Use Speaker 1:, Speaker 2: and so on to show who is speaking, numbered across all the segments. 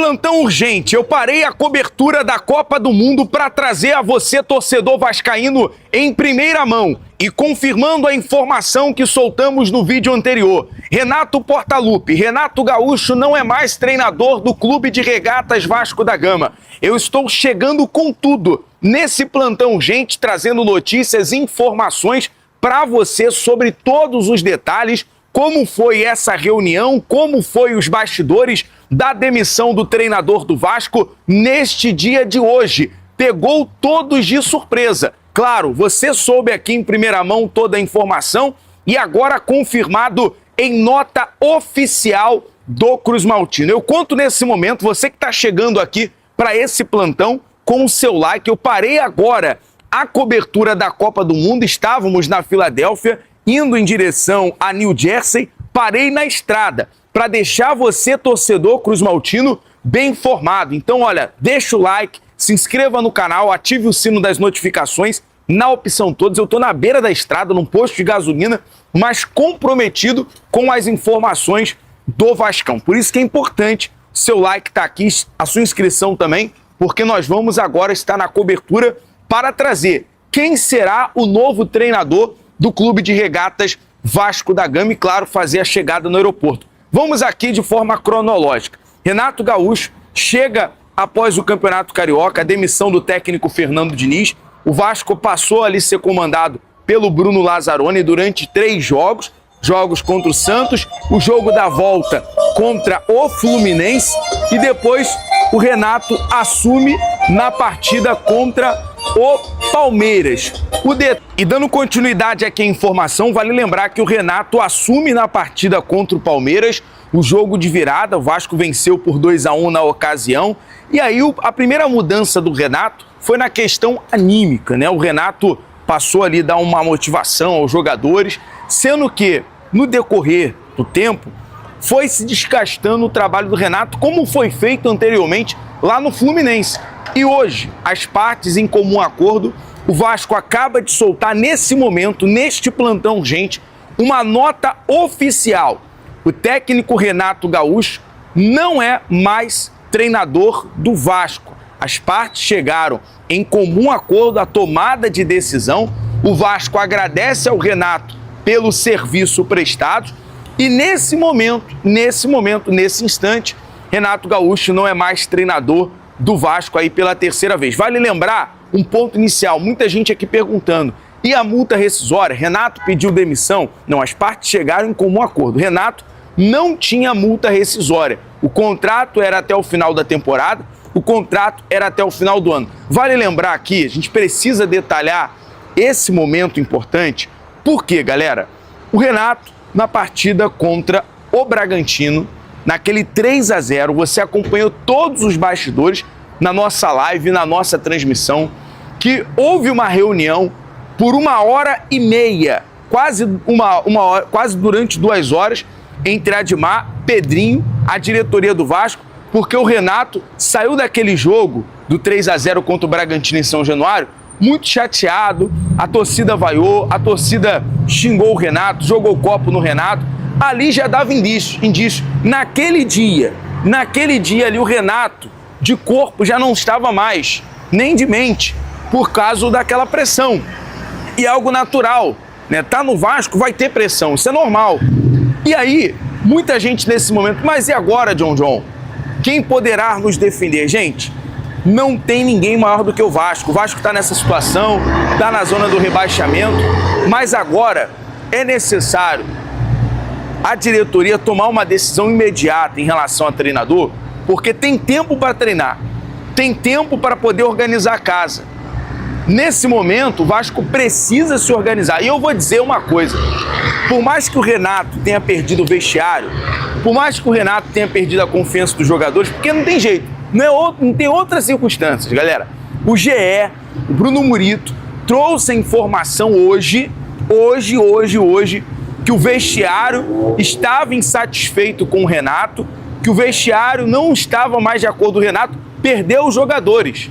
Speaker 1: plantão urgente, eu parei a cobertura da Copa do Mundo para trazer a você, torcedor vascaíno, em primeira mão e confirmando a informação que soltamos no vídeo anterior. Renato Portaluppi, Renato Gaúcho não é mais treinador do Clube de Regatas Vasco da Gama. Eu estou chegando com tudo nesse plantão urgente, trazendo notícias e informações para você sobre todos os detalhes, como foi essa reunião, como foi os bastidores da demissão do treinador do Vasco neste dia de hoje. Pegou todos de surpresa. Claro, você soube aqui em primeira mão toda a informação e agora confirmado em nota oficial do Cruz Maltino. Eu conto nesse momento, você que está chegando aqui para esse plantão, com o seu like. Eu parei agora a cobertura da Copa do Mundo, estávamos na Filadélfia, indo em direção a New Jersey, parei na estrada para deixar você, torcedor Cruz Maltino, bem informado. Então, olha, deixa o like, se inscreva no canal, ative o sino das notificações na opção todos. Eu estou na beira da estrada, num posto de gasolina, mas comprometido com as informações do Vascão. Por isso que é importante o seu like estar aqui, a sua inscrição também, porque nós vamos agora estar na cobertura para trazer quem será o novo treinador do Clube de Regatas Vasco da Gama e, claro, fazer a chegada no aeroporto. Vamos aqui de forma cronológica. Renato Gaúcho chega após o Campeonato Carioca, a demissão do técnico Fernando Diniz. O Vasco passou ali a ser comandado pelo Bruno Lazzaroni durante 3 jogos. Jogos contra o Santos, o jogo da volta contra o Fluminense e depois o Renato assume na partida contra o Palmeiras. E dando continuidade aqui à informação, vale lembrar que o Renato assume na partida contra o Palmeiras o jogo de virada. O Vasco venceu por 2-1 na ocasião. E aí a primeira mudança do Renato foi na questão anímica, né? O Renato passou ali a dar uma motivação aos jogadores, sendo que no decorrer do tempo foi se desgastando o trabalho do Renato, como foi feito anteriormente lá no Fluminense. E hoje, as partes em comum acordo, o Vasco acaba de soltar nesse momento, neste plantão urgente, uma nota oficial. O técnico Renato Gaúcho não é mais treinador do Vasco. As partes chegaram em comum acordo à tomada de decisão. O Vasco agradece ao Renato pelo serviço prestado e nesse instante, Renato Gaúcho não é mais treinador do Vasco aí pela 3ª vez. Vale lembrar um ponto inicial, muita gente aqui perguntando, e a multa rescisória? Renato pediu demissão? Não, as partes chegaram em comum acordo. Renato não tinha multa rescisória. O contrato era até o final da temporada, o contrato era até o final do ano. Vale lembrar aqui, a gente precisa detalhar esse momento importante. Por quê, galera? O Renato, na partida contra o Bragantino, naquele 3-0, você acompanhou todos os bastidores na nossa live, na nossa transmissão, que houve uma reunião por 1h30, quase durante 2 horas, entre Admar, Pedrinho, a diretoria do Vasco, porque o Renato saiu daquele jogo do 3-0 contra o Bragantino em São Januário muito chateado, a torcida vaiou, a torcida xingou o Renato, jogou copo no Renato. Ali já dava indício. Naquele dia ali o Renato de corpo já não estava mais, nem de mente, por causa daquela pressão. E algo natural, né? Tá no Vasco, vai ter pressão, isso é normal. E aí, muita gente nesse momento, mas e agora, John? Quem poderá nos defender? Gente, não tem ninguém maior do que o Vasco. O Vasco está nessa situação, está na zona do rebaixamento, mas agora é necessário a diretoria tomar uma decisão imediata em relação ao treinador, porque tem tempo para treinar, tem tempo para poder organizar a casa. Nesse momento, o Vasco precisa se organizar. E eu vou dizer uma coisa, por mais que o Renato tenha perdido o vestiário, por mais que o Renato tenha perdido a confiança dos jogadores, porque não tem jeito, não tem outras circunstâncias, galera. O GE, o Bruno Murito, trouxe a informação hoje, que o vestiário estava insatisfeito com o Renato, que o vestiário não estava mais de acordo com o Renato, perdeu os jogadores.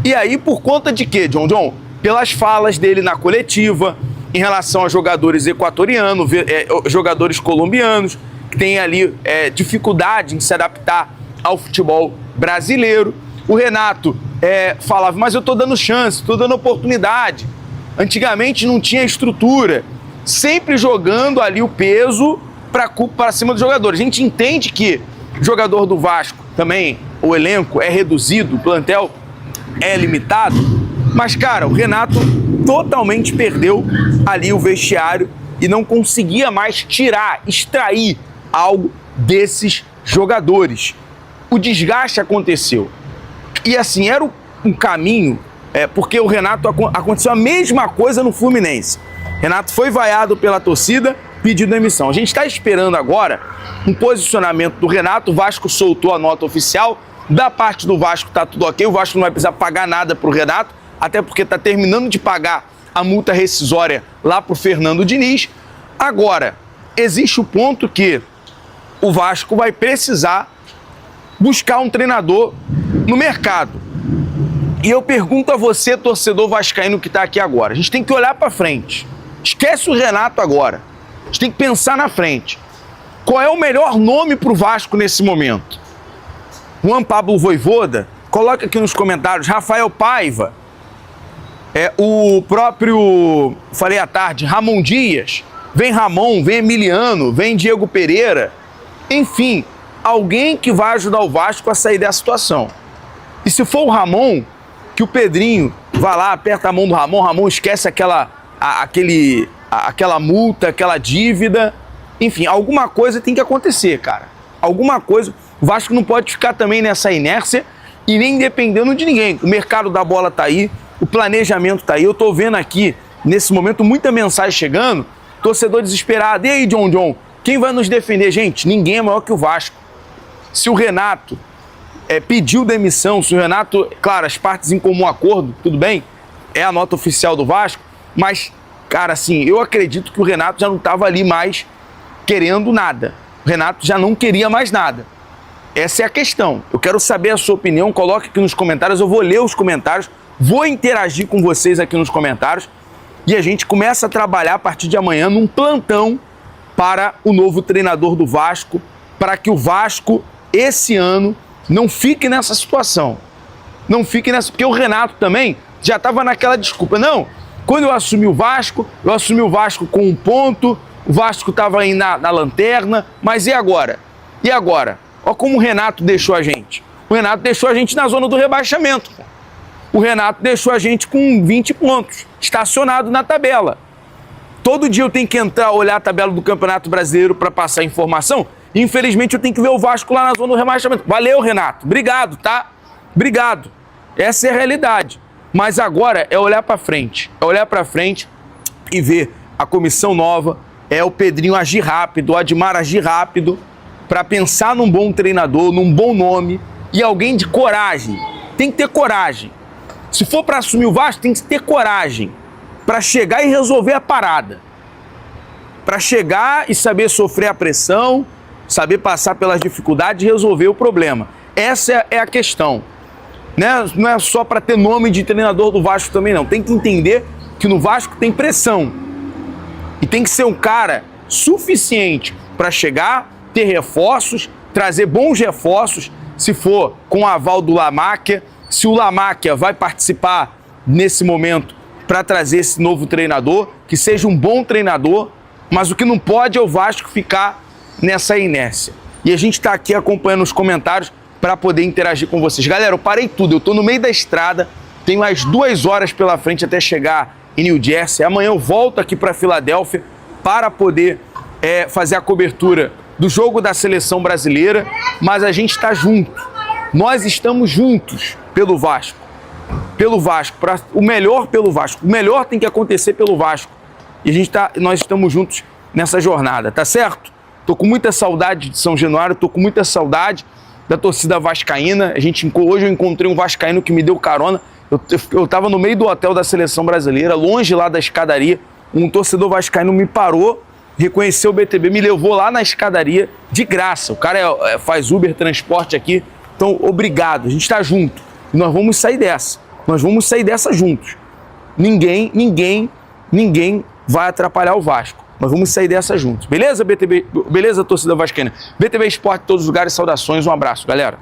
Speaker 1: E aí, por conta de quê, John? Pelas falas dele na coletiva, em relação a jogadores equatorianos, jogadores colombianos, que têm ali dificuldade em se adaptar ao futebol brasileiro. O Renato falava, mas eu tô dando chance, tô dando oportunidade. Antigamente não tinha estrutura, sempre jogando ali o peso para cima dos jogadores. A gente entende que o jogador do Vasco também, o elenco é reduzido, o plantel é limitado, mas, cara, o Renato totalmente perdeu ali o vestiário e não conseguia mais extrair algo desses jogadores. O desgaste aconteceu. E assim, era um caminho, porque o Renato, aconteceu a mesma coisa no Fluminense. Renato foi vaiado pela torcida, pediu demissão. A gente está esperando agora um posicionamento do Renato. O Vasco soltou a nota oficial. Da parte do Vasco tá tudo ok, o Vasco não vai precisar pagar nada pro Renato, até porque está terminando de pagar a multa rescisória lá pro Fernando Diniz. Agora, existe o ponto que o Vasco vai precisar buscar um treinador no mercado. E eu pergunto a você, torcedor vascaíno que está aqui agora, a gente tem que olhar para frente. Esquece o Renato agora. A gente tem que pensar na frente. Qual é o melhor nome para o Vasco nesse momento? Juan Pablo Vojvoda? Coloca aqui nos comentários. Rafael Paiva. O próprio, falei à tarde, Ramon Dias. Vem Ramon, vem Emiliano, vem Diego Pereira. Enfim, alguém que vai ajudar o Vasco a sair dessa situação. E se for o Ramon, que o Pedrinho vai lá, aperta a mão do Ramon, Ramon esquece aquela multa, aquela dívida. Enfim, alguma coisa tem que acontecer, cara. Alguma coisa. O Vasco não pode ficar também nessa inércia e nem dependendo de ninguém. O mercado da bola tá aí, o planejamento tá aí. Eu tô vendo aqui, nesse momento, muita mensagem chegando, torcedor desesperado. E aí, John, quem vai nos defender? Gente, ninguém é maior que o Vasco. Se o Renato pediu demissão, se o Renato, claro, as partes em comum acordo, tudo bem, é a nota oficial do Vasco, mas, cara, assim, eu acredito que o Renato já não estava ali mais querendo nada. O Renato já não queria mais nada. Essa é a questão. Eu quero saber a sua opinião, coloque aqui nos comentários, eu vou ler os comentários, vou interagir com vocês aqui nos comentários e a gente começa a trabalhar a partir de amanhã num plantão para o novo treinador do Vasco, para que o Vasco, esse ano, não fique nessa situação. Não fique nessa... Porque o Renato também já estava naquela desculpa. Não, quando eu assumi o Vasco com 1 ponto, o Vasco estava aí na lanterna, mas e agora? E agora? Olha como o Renato deixou a gente. O Renato deixou a gente na zona do rebaixamento. O Renato deixou a gente com 20 pontos, estacionado na tabela. Todo dia eu tenho que entrar, olhar a tabela do Campeonato Brasileiro para passar informação. Infelizmente eu tenho que ver o Vasco lá na zona do rebaixamento. Valeu, Renato. Obrigado, tá? Obrigado. Essa é a realidade. Mas agora é olhar para frente. É olhar para frente e ver a comissão nova, o Pedrinho agir rápido, o Admar agir rápido, para pensar num bom treinador, num bom nome e alguém de coragem. Tem que ter coragem. Se for para assumir o Vasco, tem que ter coragem para chegar e resolver a parada. Para chegar e saber sofrer a pressão, saber passar pelas dificuldades e resolver o problema. Essa é a questão. Né? Não é só para ter nome de treinador do Vasco também, não. Tem que entender que no Vasco tem pressão. E tem que ser um cara suficiente para chegar, ter reforços, trazer bons reforços, se for com o aval do Lamáquia, se o Lamáquia vai participar nesse momento para trazer esse novo treinador, que seja um bom treinador, mas o que não pode é o Vasco ficar nessa inércia. E a gente está aqui acompanhando os comentários para poder interagir com vocês. Galera, eu parei tudo, eu estou no meio da estrada, tenho mais 2 horas pela frente até chegar em New Jersey. Amanhã eu volto aqui para Filadélfia para poder fazer a cobertura do jogo da seleção brasileira, mas a gente está junto. Nós estamos juntos pelo Vasco. Pelo Vasco, o melhor pelo Vasco. O melhor tem que acontecer pelo Vasco. E nós estamos juntos nessa jornada, tá certo? Tô com muita saudade de São Januário, tô com muita saudade da torcida vascaína. Hoje eu encontrei um vascaíno que me deu carona. Eu tava no meio do hotel da seleção brasileira, longe lá da escadaria. Um torcedor vascaíno me parou, reconheceu o BTB, me levou lá na escadaria de graça. O cara faz Uber transporte aqui. Então, obrigado. A gente tá junto. E nós vamos sair dessa. Nós vamos sair dessa juntos. Ninguém vai atrapalhar o Vasco. Nós vamos sair dessa juntos. Beleza, BTB? Beleza, torcida vascaína? BTB Esporte em todos os lugares. Saudações. Um abraço, galera.